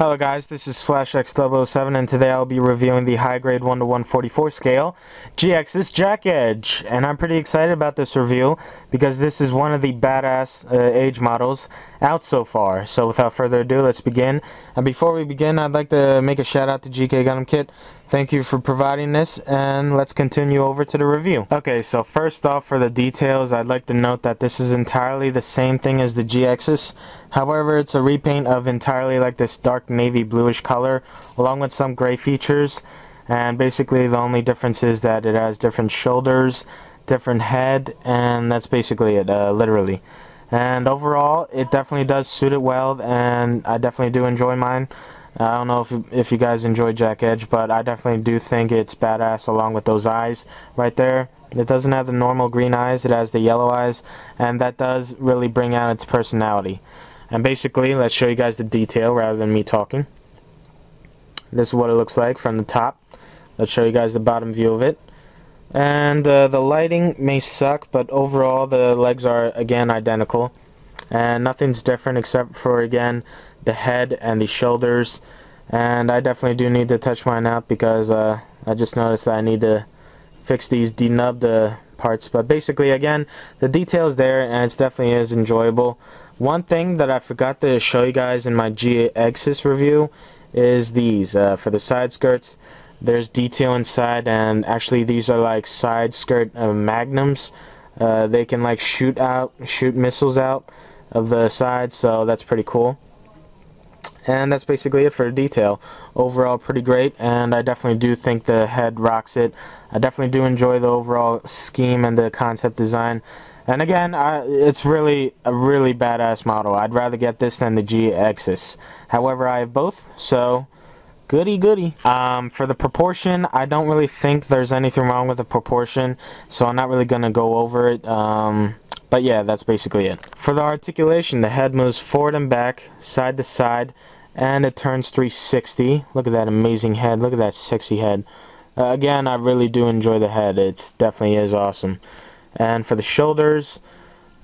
Hello guys, this is FlashX007 and today I'll be reviewing the high grade 1 to 144 scale G-Exes Jackedge, and I'm pretty excited about this review because this is one of the badass age models out so far. So without further ado, let's begin. And before we begin, I'd like to make a shout out to GK Gundam Kit. Thank you for providing this, and let's continue over to the review. Okay, so first off, for the details, I'd like to note that this is entirely the same thing as the G-Exes. However, it's a repaint of entirely like this dark navy bluish color, along with some gray features. And basically the only difference is that it has different shoulders, different head, and that's basically it, literally. And overall, it definitely does suit it well, and I definitely do enjoy mine. I don't know if you guys enjoy Jackedge, but I definitely do think it's badass along with those eyes right there. It doesn't have the normal green eyes, it has the yellow eyes, and that does really bring out its personality. And basically, let's show you guys the detail rather than me talking. This is what it looks like from the top. Let's show you guys the bottom view of it. And the lighting may suck, but overall the legs are again identical. And nothing's different except for, again, the head and the shoulders. And I definitely do need to touch mine out because I just noticed that I need to fix these denubbed parts. But basically, again, the detail's there and it definitely is enjoyable. One thing that I forgot to show you guys in my G-Exes review is these. For the side skirts, there's detail inside, and actually these are like side skirt magnums. They can like shoot missiles out of the side, so that's pretty cool. And that's basically it for the detail. Overall, pretty great, and I definitely do think the head rocks it. I definitely do enjoy the overall scheme and the concept design. And again, it's really a really badass model. I'd rather get this than the G-Exes. However, I have both, so goody goody. For the proportion, I don't really think there's anything wrong with the proportion, so I'm not really going to go over it. But yeah, that's basically it. For the articulation, the head moves forward and back, side to side, and it turns 360. Look at that amazing head. Look at that sexy head. Again, I really do enjoy the head. It definitely is awesome. And for the shoulders,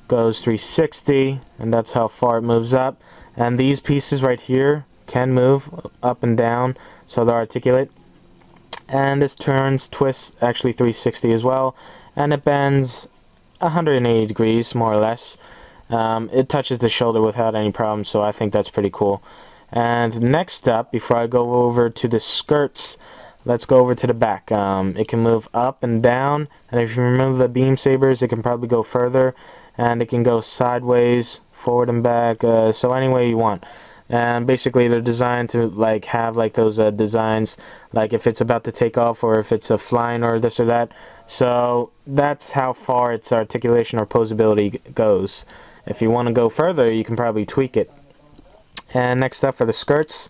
goes 360, and that's how far it moves up. And these pieces right here can move up and down, so they're articulate. And this twists actually 360 as well, and it bends 180 degrees more or less. It touches the shoulder without any problem, so I think that's pretty cool. And next up, before I go over to the skirts, let's go over to the back. It can move up and down, and if you remove the beam sabers, it can probably go further, and it can go sideways, forward and back, so any way you want. And basically they're designed to like have like those designs, like if it's about to take off or if it's a flying or this or that. So that's how far its articulation or posability goes. If you want to go further, you can probably tweak it. And next up for the skirts,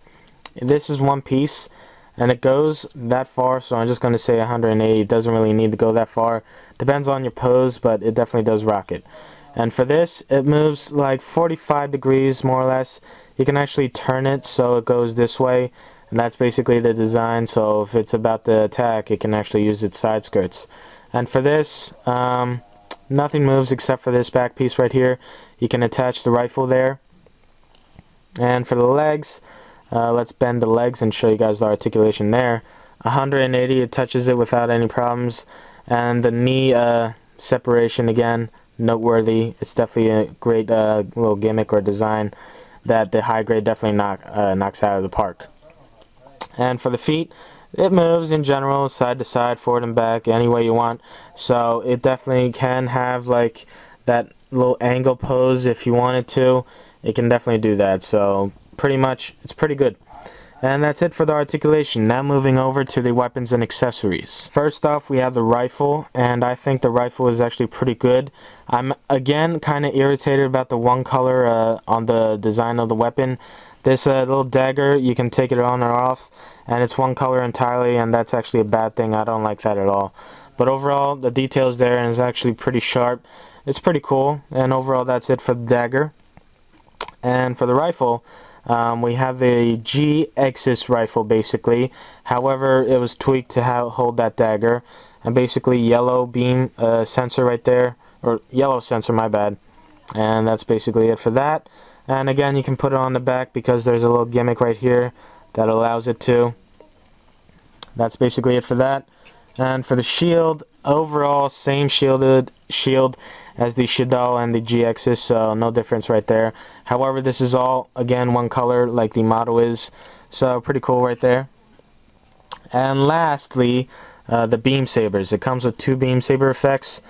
this is one piece and it goes that far, so I'm just going to say 180. It doesn't really need to go that far. Depends on your pose, but it definitely does rock it. And for this, it moves like 45 degrees more or less. You can actually turn it so it goes this way, and that's basically the design. So if it's about to attack, it can actually use its side skirts. And for this, nothing moves except for this back piece right here. You can attach the rifle there. And for the legs, let's bend the legs and show you guys the articulation there. 180, it touches it without any problems. And the knee separation, again, noteworthy. It's definitely a great little gimmick or design that the high grade definitely knocks out of the park. And for the feet, it moves in general side to side, forward and back, any way you want. So it definitely can have like that little angle pose if you wanted to. It can definitely do that. So pretty much, it's pretty good. And that's it for the articulation. Now moving over to the weapons and accessories. First off, we have the rifle, and I think the rifle is actually pretty good. I'm again kind of irritated about the one color on the design of the weapon. This little dagger, you can take it on or off, and it's one color entirely, and that's actually a bad thing. I don't like that at all. But overall, the details there, and it's actually pretty sharp. It's pretty cool, and overall that's it for the dagger. And for the rifle, we have the G-Exes rifle basically. However, it was tweaked to hold that dagger. And basically yellow beam sensor right there. Or yellow sensor, my bad. And that's basically it for that. And again, you can put it on the back because there's a little gimmick right here that allows it to. That's basically it for that. And for the shield, overall same shield as the Shadow and the G-Exes, so no difference right there. However, this is all, again, one color like the model is, so pretty cool right there. And lastly, the beam sabers. It comes with 2 beam saber effects,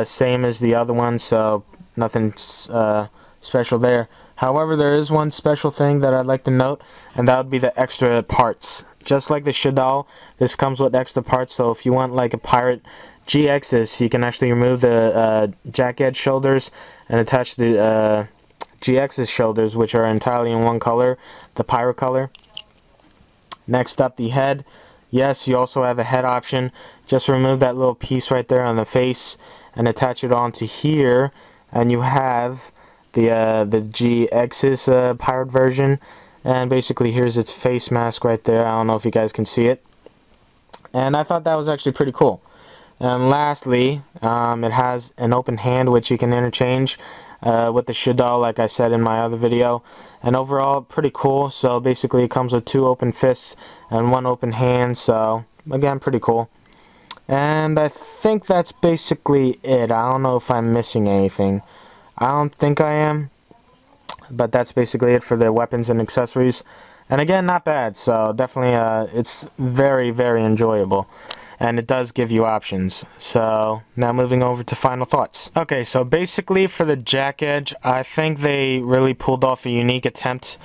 same as the other one, so nothing special there. However, there is one special thing that I'd like to note, and that would be the extra parts. Just like the Shadow, this comes with extra parts, so if you want like a pirate G-Exes, you can actually remove the Jackedge shoulders and attach the G-Exes shoulders, which are entirely in one color, the pirate color. Next up, the head. Yes, you also have a head option. Just remove that little piece right there on the face and attach it onto here, and you have the G-Exes pirate version. And basically, here's its face mask right there. I don't know if you guys can see it. And I thought that was actually pretty cool. And lastly, it has an open hand which you can interchange with the Shadow, like I said in my other video. And overall, pretty cool. So basically, it comes with 2 open fists and 1 open hand. So again, pretty cool. And I think that's basically it. I don't know if I'm missing anything. I don't think I am. But that's basically it for the weapons and accessories. And again, not bad. So definitely, it's very, very enjoyable. And it does give you options. So now moving over to final thoughts. Okay, so basically for the Jackedge, I think they really pulled off a unique attempt.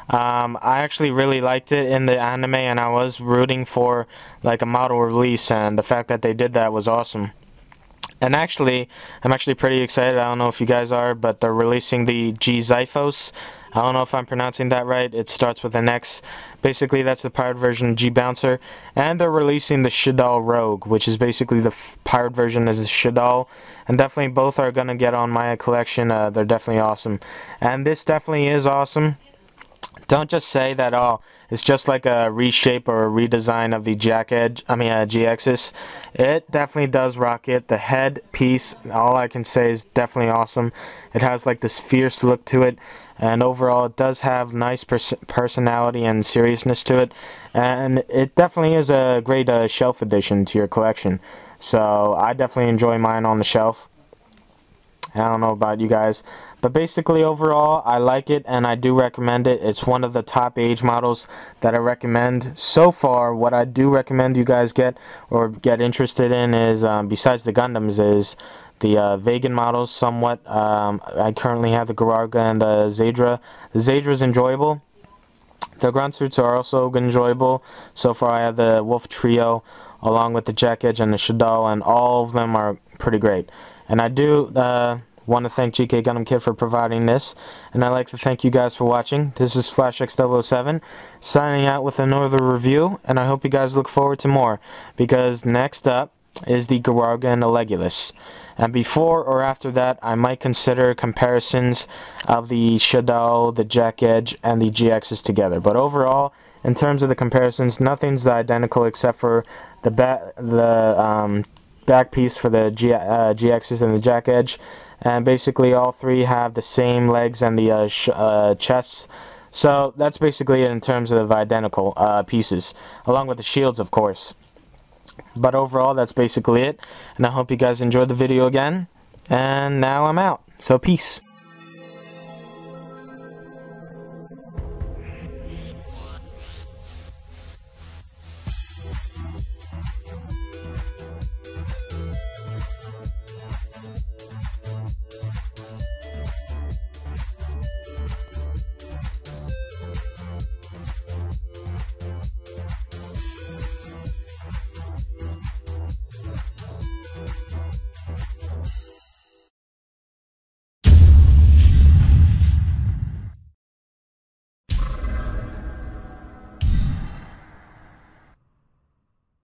I actually really liked it in the anime, and I was rooting for like a model release, and the fact that they did that was awesome. And actually, I'm actually pretty excited. I don't know if you guys are, but they're releasing the G-Zyphos. I don't know if I'm pronouncing that right. It starts with an X. Basically, that's the pirate version of G-Bouncer. And they're releasing the Shadow Rogue, which is basically the pirate version of the Shadow. And definitely both are going to get on my collection. They're definitely awesome. And this definitely is awesome. Don't just say that, oh, it's just like a reshape or a redesign of the G-Exes. It definitely does rock it. The head piece, all I can say is definitely awesome. It has like this fierce look to it. And overall, it does have nice personality and seriousness to it. And it definitely is a great shelf addition to your collection. So I definitely enjoy mine on the shelf. I don't know about you guys, but basically overall I like it and I do recommend it. It's one of the top age models that I recommend so far. What I do recommend you guys get or get interested in is besides the Gundams is the Vegan models somewhat. I currently have the Gararga and the Zadra. The Zadra is enjoyable. The grunt suits are also enjoyable. So far I have the Wolf Trio along with the Jackedge and the Shadow, and all of them are pretty great. And I do want to thank GK Gundam Kid for providing this. And I'd like to thank you guys for watching. This is FlashX007 signing out with another review. And I hope you guys look forward to more, because next up is the Gararga and the Legulus. And before or after that, I might consider comparisons of the Shadow, the Jackedge, and the G-Exes together. But overall, in terms of the comparisons, nothing's identical except for the back piece for the G-Exes and the Jackedge, and basically all three have the same legs and the chests. So that's basically it in terms of identical pieces, along with the shields, of course. But overall, that's basically it, and I hope you guys enjoyed the video again, and now I'm out. So peace.